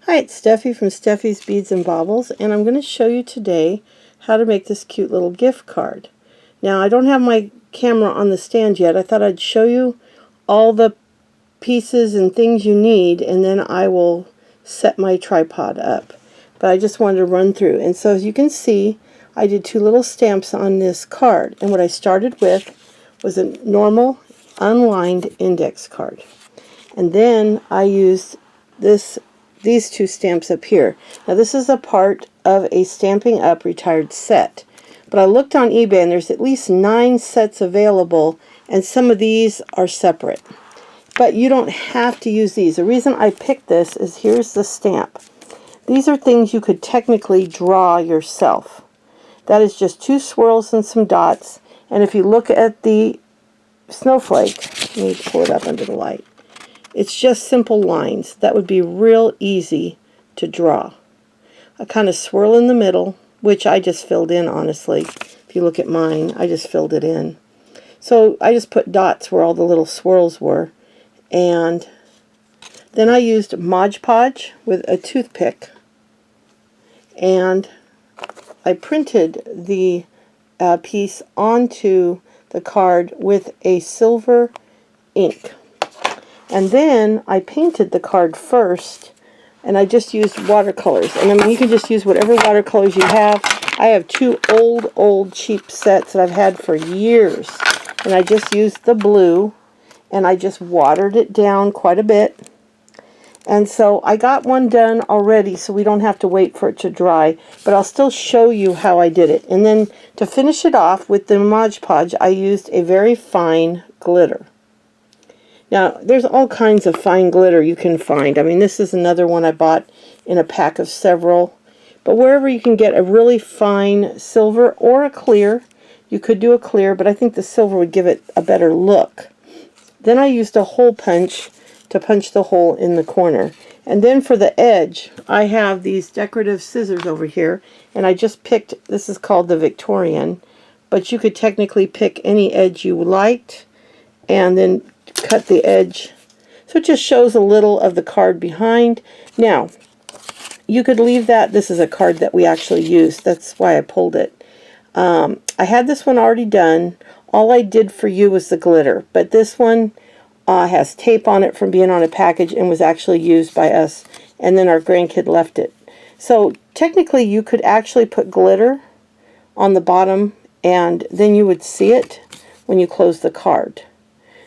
Hi, it's Steffi from Steffi's Beads and Baubles, and I'm going to show you today how to make this cute little gift card. Now, I don't have my camera on the stand yet. I thought I'd show you all the pieces and things you need, and then I will set my tripod up. But I just wanted to run through. And so as you can see, I did two little stamps on this card. And what I started with was a normal unlined index card. And then I used these two stamps up here. Now this is a part of a Stampin' Up! Retired set. But I looked on eBay and there's at least 9 sets available, and some of these are separate. But you don't have to use these. The reason I picked this is here's the stamp. These are things you could technically draw yourself. That is just 2 swirls and some dots. And if you look at the Snowflake, let me pull it up under the light. It's just simple lines. That would be real easy to draw. I kind of swirl in the middle, which I just filled in, honestly. If you look at mine, I just filled it in. So I just put dots where all the little swirls were. And then I used Mod Podge with a toothpick. And I printed the piece onto the card with a silver ink. And then I painted the card first, and I just used watercolors. And I mean, you can just use whatever watercolors you have. I have 2 old cheap sets that I've had for years. And I just used the blue, and I just watered it down quite a bit. And so I got one done already, so we don't have to wait for it to dry. But I'll still show you how I did it. And then to finish it off with the Mod Podge, I used a very fine glitter. Now, there's all kinds of fine glitter you can find. I mean, this is another one I bought in a pack of several. But wherever you can get a really fine silver or a clear, you could do a clear, but I think the silver would give it a better look. Then I used a hole punch to punch the hole in the corner. And then for the edge, I have these decorative scissors over here, and I just picked, this is called the Victorian, but you could technically pick any edge you liked, and then cut the edge. So it just shows a little of the card behind. Now, you could leave that. This is a card that we actually used. That's why I pulled it. I had this one already done. All I did for you was the glitter. But this one has tape on it from being on a package and was actually used by us. And then our grandkid left it. So technically you could actually put glitter on the bottom, and then you would see it when you close the card.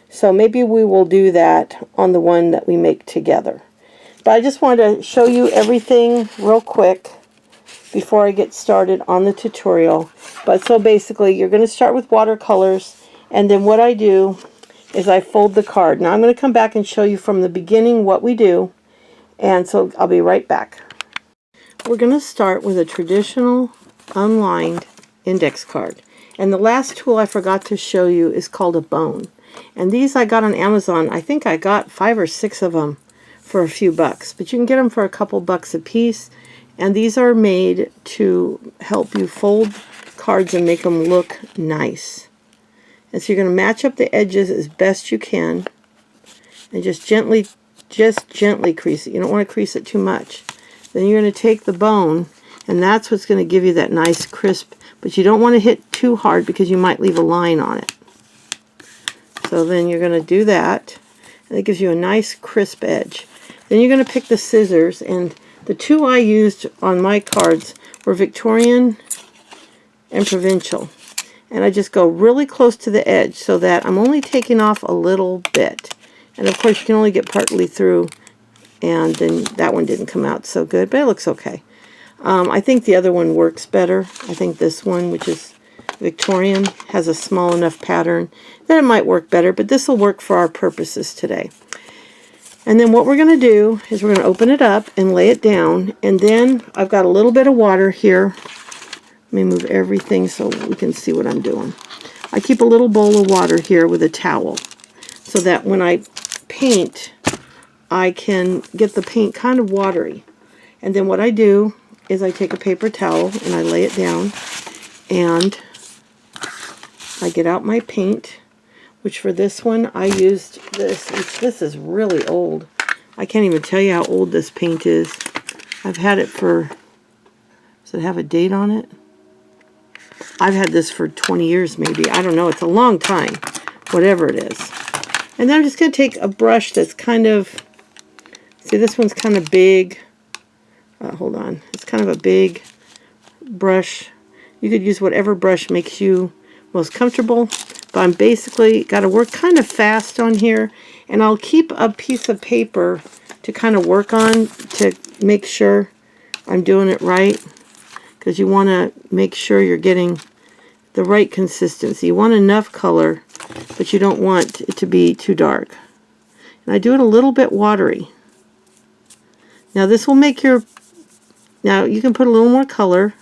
So maybe we will do that on the one that we make together. But I just wanted to show you everything real quick before I get started on the tutorial. But so basically, you're going to start with watercolors, and then what I do is I fold the card. Now I'm going to come back and show you from the beginning what we do, and so I'll be right back. We're going to start with a traditional unlined index card. And the last tool I forgot to show you is called a bone. And these I got on Amazon. I think I got 5 or 6 of them for a few bucks. But you can get them for a couple bucks a piece. And these are made to help you fold cards and make them look nice. And so you're going to match up the edges as best you can. And just gently crease it. You don't want to crease it too much. Then you're going to take the bone, and that's what's going to give you that nice crisp. But you don't want to hit too hard because you might leave a line on it. So then you're going to do that, and it gives you a nice crisp edge. Then you're going to pick the scissors, and the 2 I used on my cards were Victorian and Provincial. And I just go really close to the edge so that I'm only taking off a little bit. And of course you can only get partly through, and then that one didn't come out so good, but it looks okay. I think the other one works better. I think this one, which is Victorian, has a small enough pattern that it might work better, but this will work for our purposes today. And then what we're going to do is we're going to open it up and lay it down, and then I've got a little bit of water here. Let me move everything so we can see what I'm doing. I keep a little bowl of water here with a towel so that when I paint, I can get the paint kind of watery. And then what I do is I take a paper towel and I lay it down, and I get out my paint, which for this one I used this. This is really old. I can't even tell you how old this paint is. I've had it for, does it have a date on it? I've had this for 20 years maybe. I don't know. It's a long time, whatever it is. And then I'm just going to take a brush that's kind of, see, this one's kind of big. Hold on. It's kind of a big brush. You could use whatever brush makes you most comfortable. But I'm basically got to work kind of fast on here. And I'll keep a piece of paper to kind of work on to make sure I'm doing it right. Because you want to make sure you're getting the right consistency. You want enough color, but you don't want it to be too dark. And I do it a little bit watery. Now this will make your, now you can put a little more color,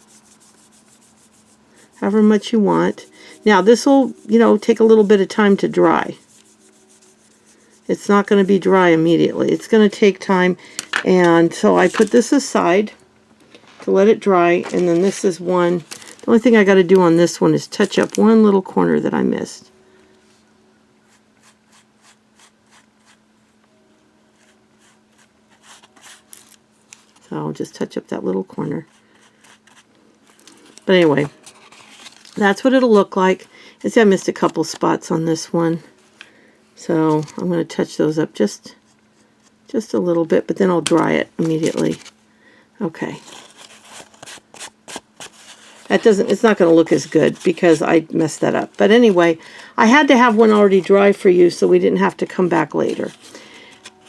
however much you want. Now this will, you know, take a little bit of time to dry. It's not going to be dry immediately. It's going to take time, and so I put this aside to let it dry, and then this is one. The only thing I got to do on this one is touch up one little corner that I missed. So I'll just touch up that little corner. But anyway, that's what it'll look like. And see, I missed a couple spots on this one. So I'm going to touch those up just a little bit, but then I'll dry it immediately. Okay. That doesn't, it's not going to look as good because I messed that up. But anyway, I had to have one already dry for you so we didn't have to come back later.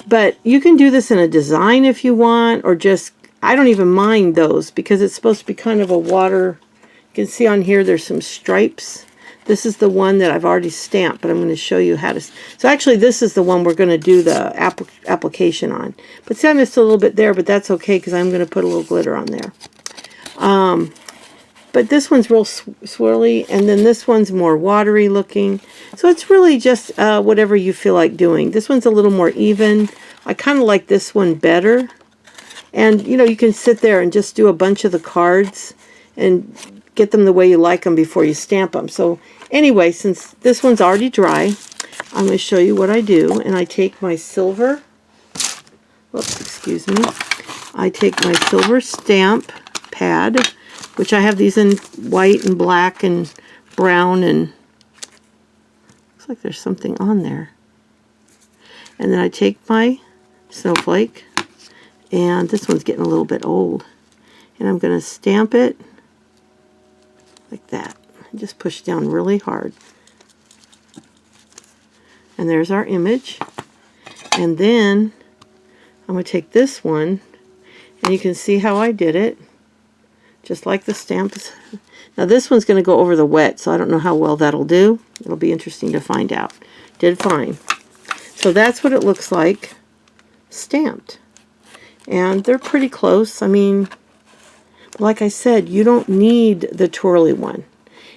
But you can do this in a design if you want, or just, I don't even mind those because it's supposed to be kind of a water. You can see on here there's some stripes. This is the one that I've already stamped, but I'm going to show you how to. So actually this is the one we're going to do the application on. But see, I missed a little bit there, but that's okay because I'm going to put a little glitter on there. But this one's real swirly, and then this one's more watery looking. So it's really just whatever you feel like doing. This one's a little more even. I kind of like this one better. And, you know, you can sit there and just do a bunch of the cards and get them the way you like them before you stamp them. So anyway, since this one's already dry, I'm going to show you what I do. And I take my silver, whoops, excuse me. I take my silver stamp pad, which I have these in white and black and brown, and looks like there's something on there. And then I take my Snowflake, and this one's getting a little bit old, and I'm going to stamp it like that. Just push down really hard. And there's our image. And then I'm going to take this one, and you can see how I did it. Just like the stamps. Now this one's going to go over the wet, so I don't know how well that'll do. It'll be interesting to find out. Did fine. So that's what it looks like stamped. And they're pretty close. I mean, like I said, you don't need the twirly one.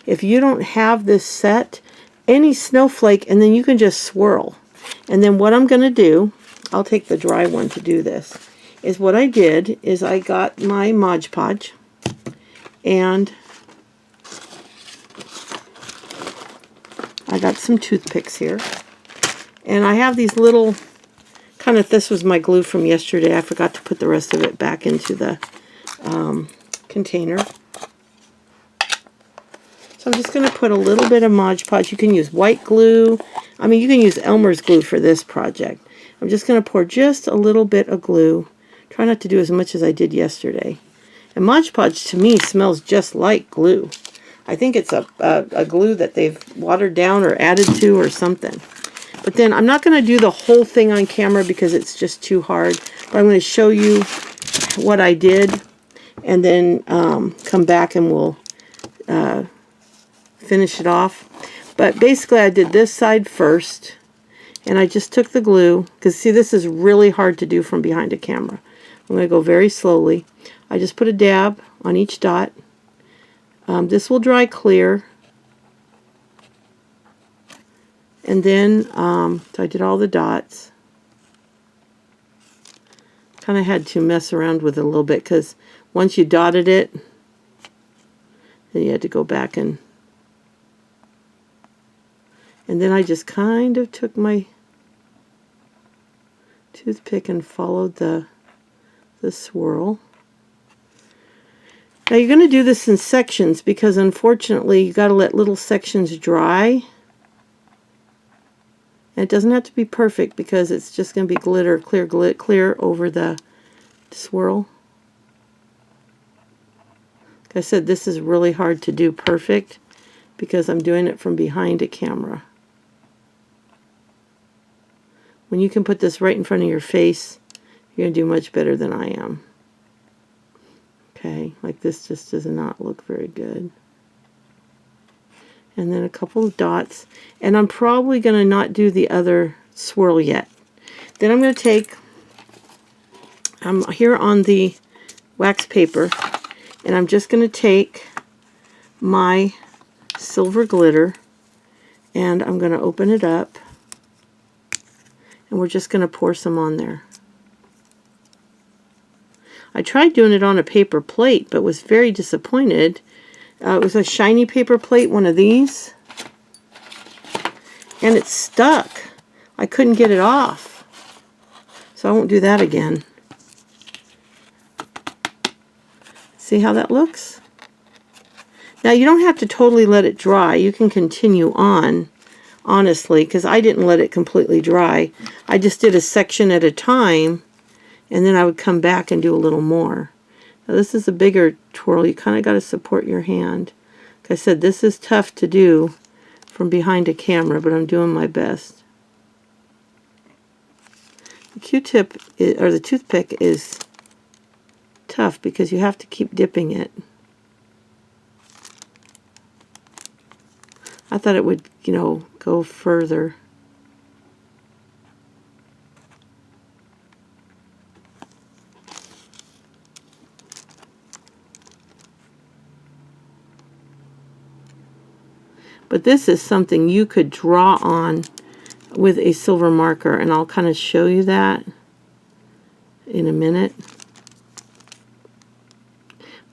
If you don't have this set, any snowflake, and then you can just swirl. And then what I'm going to do, I'll take the dry one to do this, is what I did is I got my Mod Podge. And I got some toothpicks here. And I have these little, kind of, this was my glue from yesterday. I forgot to put the rest of it back into the container. So I'm just going to put a little bit of Mod Podge. You can use white glue. I mean, you can use Elmer's glue for this project. I'm just going to pour just a little bit of glue. Try not to do as much as I did yesterday. And Mod Podge, to me, smells just like glue. I think it's a glue that they've watered down or added to or something. But then I'm not going to do the whole thing on camera because it's just too hard. But I'm going to show you what I did, and then come back and we'll finish it off. But basically I did this side first, and I just took the glue, because see, this is really hard to do from behind a camera. I'm going to go very slowly. I just put a dab on each dot. This will dry clear. And then, so I did all the dots. Kind of had to mess around with it a little bit, because once you dotted it, then you had to go back and then I just kind of took my toothpick and followed the swirl. Now you're going to do this in sections because unfortunately you got to let little sections dry. And it doesn't have to be perfect because it's just going to be glitter, clear over the swirl. Like I said, this is really hard to do perfect because I'm doing it from behind a camera. When you can put this right in front of your face, you're going to do much better than I am. Okay, like this just does not look very good. And then a couple of dots. And I'm probably going to not do the other swirl yet. Then I'm going to take, I'm here on the wax paper, and I'm just going to take my silver glitter, and I'm going to open it up, and we're just going to pour some on there. I tried doing it on a paper plate, but was very disappointed. It was a shiny paper plate, one of these, and it stuck. I couldn't get it off, so I won't do that again. See how that looks? Now you don't have to totally let it dry. You can continue on, honestly, because I didn't let it completely dry. I just did a section at a time, and then I would come back and do a little more. Now this is a bigger twirl. You kind of got to support your hand. Like I said, this is tough to do from behind a camera, but I'm doing my best. The Q-tip, or the toothpick, is tough because you have to keep dipping it. I thought it would, you know, go further. But this is something you could draw on with a silver marker, and I'll kind of show you that in a minute.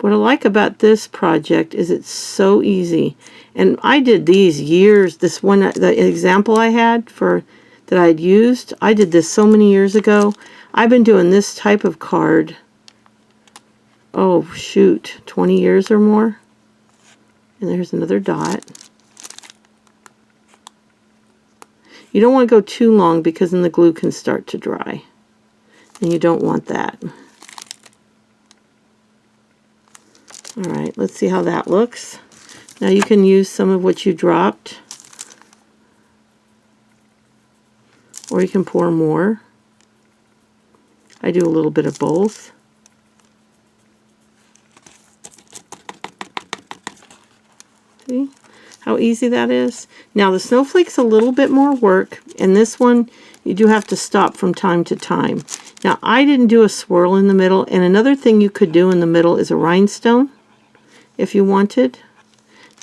What I like about this project is it's so easy. And I did these years, this one, the example I had for that I'd used, I did this so many years ago. I've been doing this type of card, oh shoot, 20 years or more. And there's another dot. You don't want to go too long because then the glue can start to dry. And you don't want that. Alright, let's see how that looks. Now you can use some of what you dropped, or you can pour more. I do a little bit of both. See how easy that is? Now the snowflake's a little bit more work, and this one you do have to stop from time to time. Now I didn't do a swirl in the middle, and another thing you could do in the middle is a rhinestone if you wanted.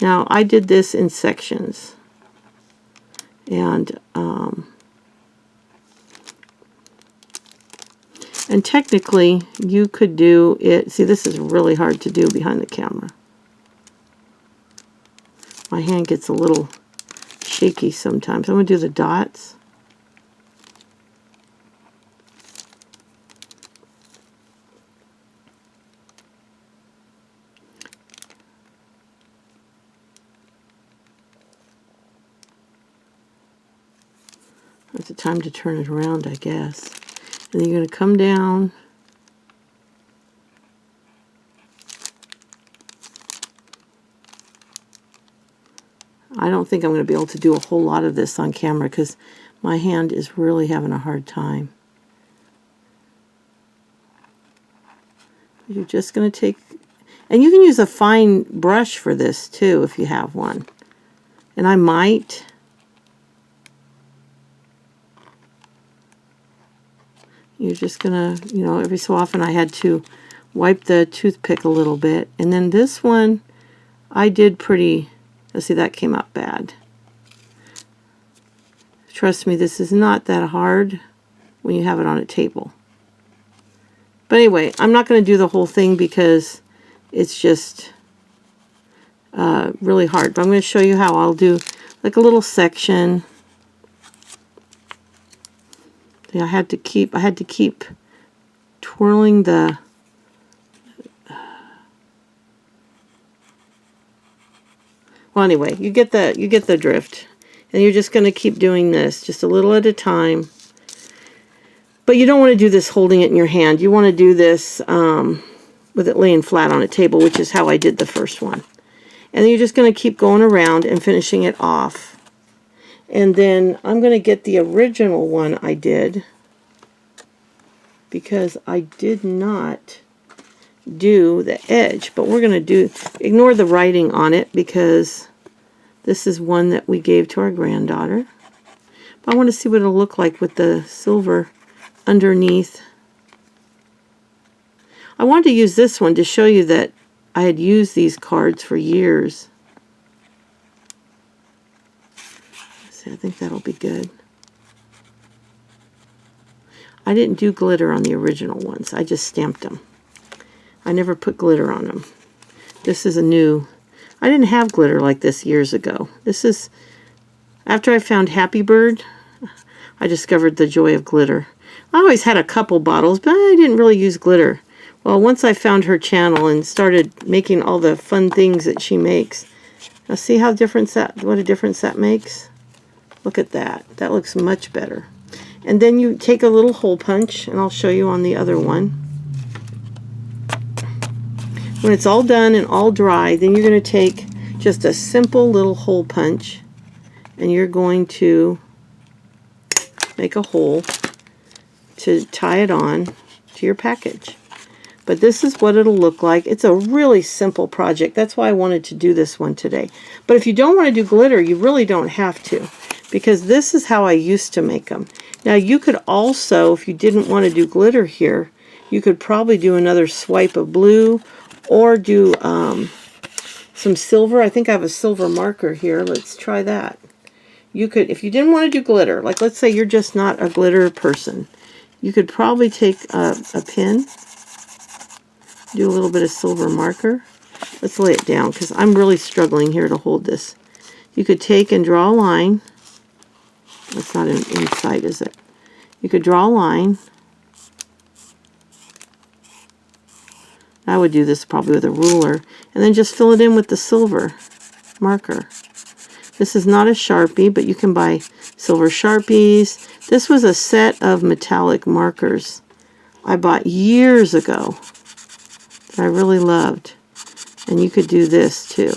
Now I did this in sections, and technically you could do it. See, this is really hard to do behind the camera. My hand gets a little shaky sometimes. I'm going to do the dots. It's the time to turn it around, I guess. And then you're going to come down. I don't think I'm going to be able to do a whole lot of this on camera because my hand is really having a hard time. You're just going to take, and you can use a fine brush for this too if you have one. And I might. You're just going to, you know, every so often I had to wipe the toothpick a little bit. And then this one I did pretty. Let's see, that came out bad. Trust me, this is not that hard when you have it on a table. But anyway, I'm not going to do the whole thing because it's just really hard. But I'm going to show you how I'll do like a little section. See, I had to keep twirling the Well, anyway, you get the drift. And you're just going to keep doing this, just a little at a time. But you don't want to do this holding it in your hand. You want to do this with it laying flat on a table, which is how I did the first one. And then you're just going to keep going around and finishing it off. And then I'm going to get the original one I did, because I did not do the edge. But we're going to ignore the writing on it, because this is one that we gave to our granddaughter. But I want to see what it'll look like with the silver underneath. I wanted to use this one to show you that I had used these cards for years. See, I think that'll be good. I didn't do glitter on the original ones. I just stamped them. I never put glitter on them. This is a new... I didn't have glitter like this years ago. This is... After I found Happy Bird, I discovered the joy of glitter. I always had a couple bottles, but I didn't really use glitter. Well, once I found her channel and started making all the fun things that she makes. Now see how what a difference that makes? Look at that. That looks much better. And then you take a little hole punch, and I'll show you on the other one. When it's all done and all dry, then you're going to take just a simple little hole punch, and you're going to make a hole to tie it on to your package. But this is what it'll look like. It's a really simple project. That's why I wanted to do this one today. But if you don't want to do glitter, you really don't have to, because this is how I used to make them. Now you could also, if you didn't want to do glitter here, you could probably do another swipe of blue, or do some silver. I think I have a silver marker here. Let's try that. You could, if you didn't want to do glitter, like let's say you're just not a glitter person, you could probably take a pen, do a little bit of silver marker. Let's lay it down, because I'm really struggling here to hold this. You could take and draw a line. That's not in sight, is it? You could draw a line. I would do this probably with a ruler, and then just fill it in with the silver marker. This is not a Sharpie, but you can buy silver Sharpies. This was a set of metallic markers I bought years ago that I really loved. And you could do this too.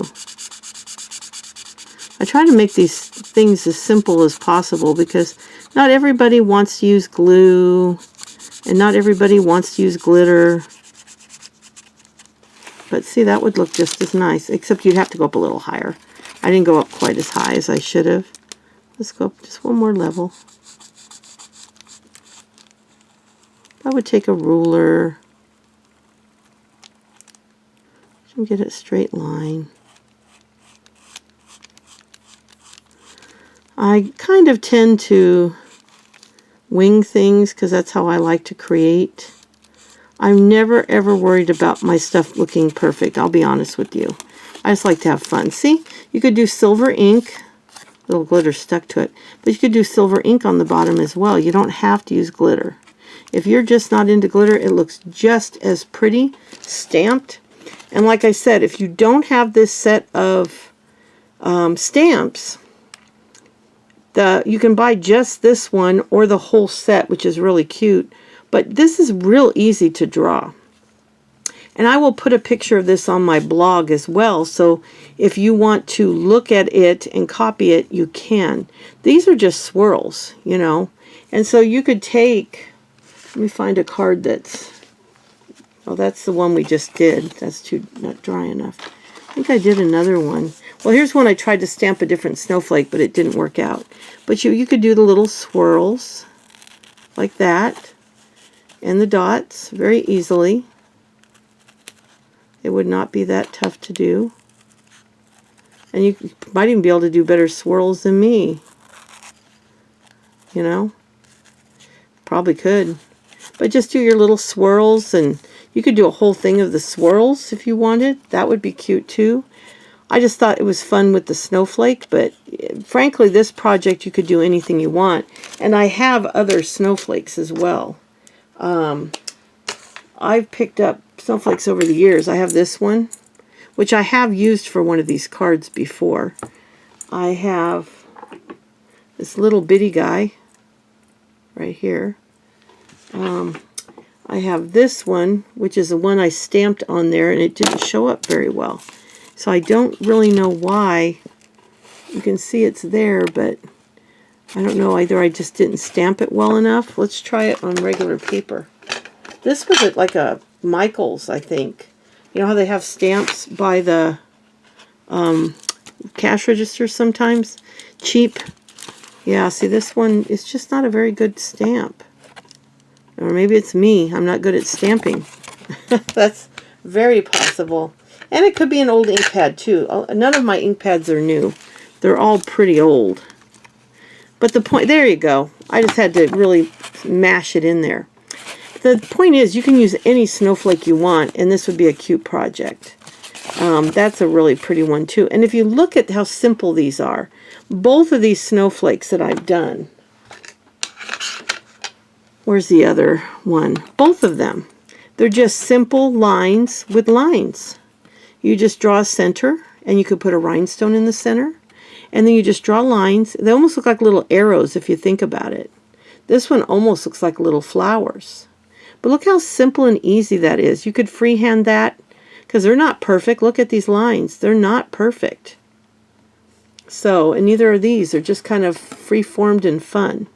I try to make these things as simple as possible, because not everybody wants to use glue, and not everybody wants to use glitter. But see, that would look just as nice, except you'd have to go up a little higher. I didn't go up quite as high as I should have. Let's go up just one more level. I would take a ruler and get a straight line. I kind of tend to wing things, because that's how I like to create. I'm never ever worried about my stuff looking perfect, I'll be honest with you. I just like to have fun. See, you could do silver ink, little glitter stuck to it, but you could do silver ink on the bottom as well. You don't have to use glitter. If you're just not into glitter, it looks just as pretty stamped. And like I said, if you don't have this set of stamps, you can buy just this one or the whole set, which is really cute. But this is real easy to draw. And I will put a picture of this on my blog as well, so if you want to look at it and copy it, you can. These are just swirls, you know. And so you could take, let me find a card that's, oh, that's the one we just did. That's not dry enough. I think I did another one. Well, here's one I tried to stamp a different snowflake, but it didn't work out. But you could do the little swirls like that, and the dots very easily. It would not be that tough to do. And you might even be able to do better swirls than me. You know? Probably could. But just do your little swirls, and you could do a whole thing of the swirls if you wanted. That would be cute too. I just thought it was fun with the snowflake, but frankly, this project you could do anything you want. And I have other snowflakes as well. I've picked up snowflakes over the years. I have this one, which I have used for one of these cards before. I have this little bitty guy right here. I have this one, which is the one I stamped on there, and it didn't show up very well. So I don't really know why. You can see it's there, but I don't know. Either I just didn't stamp it well enough. Let's try it on regular paper. This was at like a Michael's, I think. You know how they have stamps by the cash register sometimes? Cheap. Yeah, see, this one is just not a very good stamp. Or maybe it's me. I'm not good at stamping. That's very possible. And it could be an old ink pad too. None of my ink pads are new. They're all pretty old. But the point, there you go. I just had to really mash it in there. The point is, you can use any snowflake you want, and this would be a cute project. That's a really pretty one too. And if you look at how simple these are, both of these snowflakes that I've done, where's the other one? Both of them. They're just simple lines with lines. You just draw a center, and you could put a rhinestone in the center. And then you just draw lines. They almost look like little arrows if you think about it. This one almost looks like little flowers. But look how simple and easy that is. You could freehand that because they're not perfect. Look at these lines. They're not perfect. So, and neither are these. They're just kind of free-formed and fun.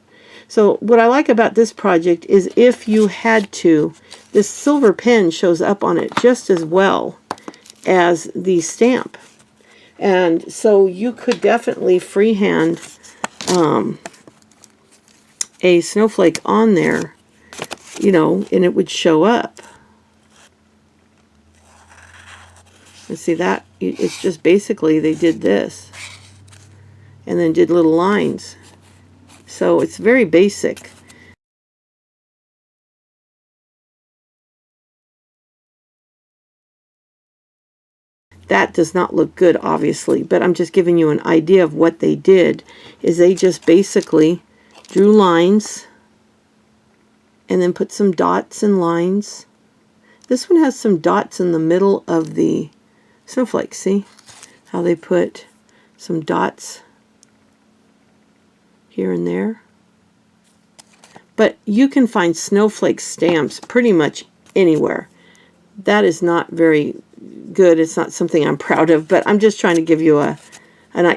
So what I like about this project is if you had to, this silver pen shows up on it just as well as the stamp. And so you could definitely freehand a snowflake on there, you know, and it would show up. And see that? It's just basically they did this and then did little lines. So it's very basic. That does not look good, obviously, but I'm just giving you an idea of what they did. Is they just basically drew lines and then put some dots and lines. This one has some dots in the middle of the snowflake. See how they put some dots here and there? But you can find snowflake stamps pretty much anywhere. That is not very good. It's not something I'm proud of, but I'm just trying to give you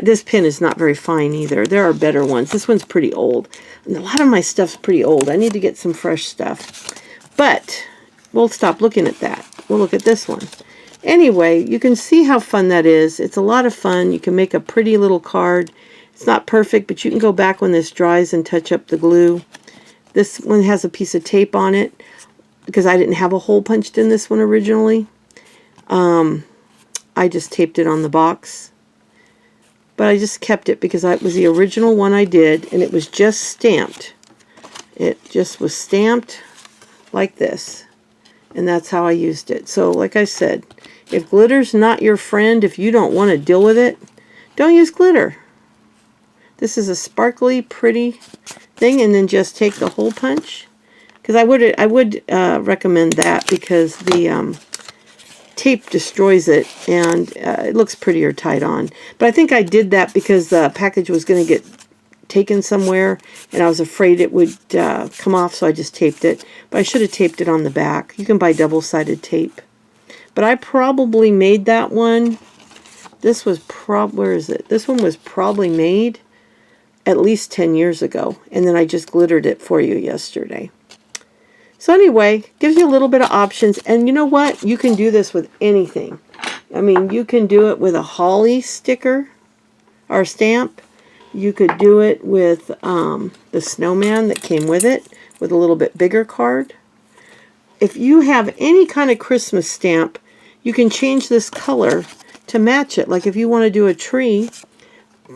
this pen is not very fine either. There are better ones. This one's pretty old. And a lot of my stuff's pretty old. I need to get some fresh stuff. But we'll stop looking at that. We'll look at this one. Anyway, you can see how fun that is. It's a lot of fun. You can make a pretty little card. It's not perfect, but you can go back when this dries and touch up the glue. This one has a piece of tape on it because I didn't have a hole punched in this one originally. I just taped it on the box. But I just kept it because it was the original one I did, and it was just stamped. It just was stamped like this. And that's how I used it. So like I said, if glitter's not your friend, if you don't want to deal with it, don't use glitter. This is a sparkly, pretty thing, and then just take the hole punch. Because I would recommend that because the tape destroys it, and it looks prettier tied on. But I think I did that because the package was going to get taken somewhere, and I was afraid it would come off, so I just taped it. But I should have taped it on the back. You can buy double-sided tape. But I probably made that one. This was where is it? This one was probably made at least 10 years ago, and then I just glittered it for you yesterday. So anyway, gives you a little bit of options, and you know what? You can do this with anything. I mean, you can do it with a holly sticker or stamp. You could do it with the snowman that came with it, with a little bit bigger card. If you have any kind of Christmas stamp, you can change this color to match it. Like if you want to do a tree,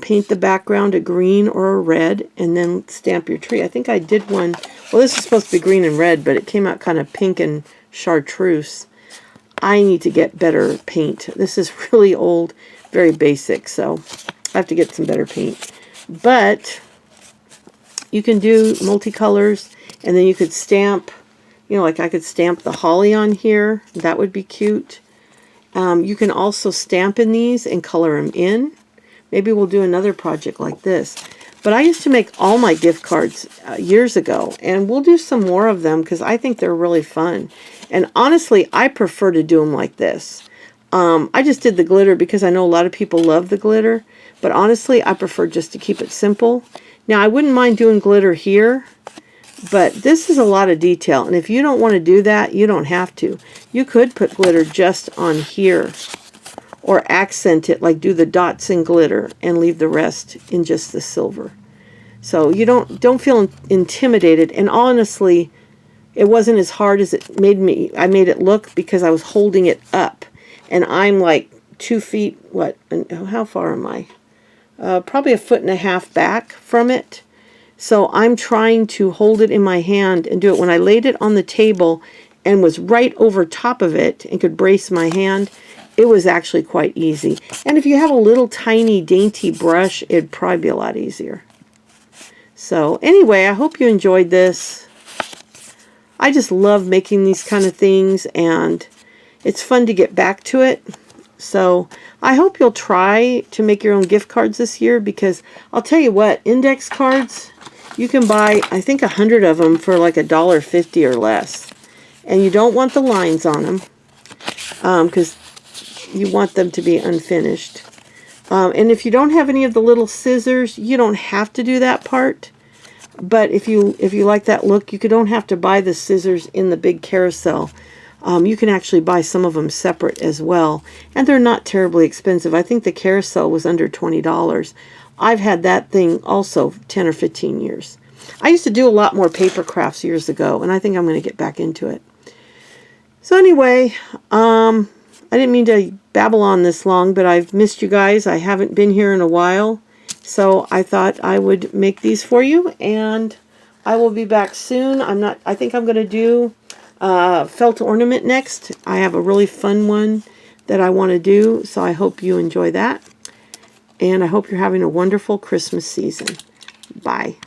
paint the background a green or a red, and then stamp your tree. I think I did one. Well, this is supposed to be green and red, but it came out kind of pink and chartreuse. I need to get better paint. This is really old, very basic, so I have to get some better paint. But you can do multicolors, and then you could stamp, you know, like I could stamp the holly on here. That would be cute. You can also stamp in these and color them in. Maybe we'll do another project like this. But I used to make all my gift cards years ago, and we'll do some more of them because I think they're really fun. And honestly, I prefer to do them like this. I just did the glitter because I know a lot of people love the glitter, but honestly, I prefer just to keep it simple. Now, I wouldn't mind doing glitter here, but this is a lot of detail, and if you don't want to do that, you don't have to. You could put glitter just on here, or accent it, like do the dots in glitter and leave the rest in just the silver. So you don't feel intimidated. And honestly, it wasn't as hard as it made me. I made it look because I was holding it up, and I'm like 2 feet. What? How far am I? Probably 1.5 feet back from it. So I'm trying to hold it in my hand and do it. When I laid it on the table and was right over top of it and could brace my hand, it was actually quite easy. And if you have a little tiny dainty brush, it'd probably be a lot easier. So anyway, I hope you enjoyed this. I just love making these kind of things, and it's fun to get back to it. So I hope you'll try to make your own gift cards this year, because I'll tell you what, index cards, you can buy, I think, 100 of them for like $1.50 or less. And you don't want the lines on them because you want them to be unfinished. And if you don't have any of the little scissors, you don't have to do that part. But if you like that look, you don't have to buy the scissors in the big carousel. You can actually buy some of them separate as well. And they're not terribly expensive. I think the carousel was under $20. I've had that thing also 10 or 15 years. I used to do a lot more paper crafts years ago, and I think I'm going to get back into it. So anyway, I didn't mean to babble on this long, but I've missed you guys. I haven't been here in a while. So I thought I would make these for you, and I will be back soon. I think I'm going to do felt ornament next. I have a really fun one that I want to do, so I hope you enjoy that. And I hope you're having a wonderful Christmas season. Bye.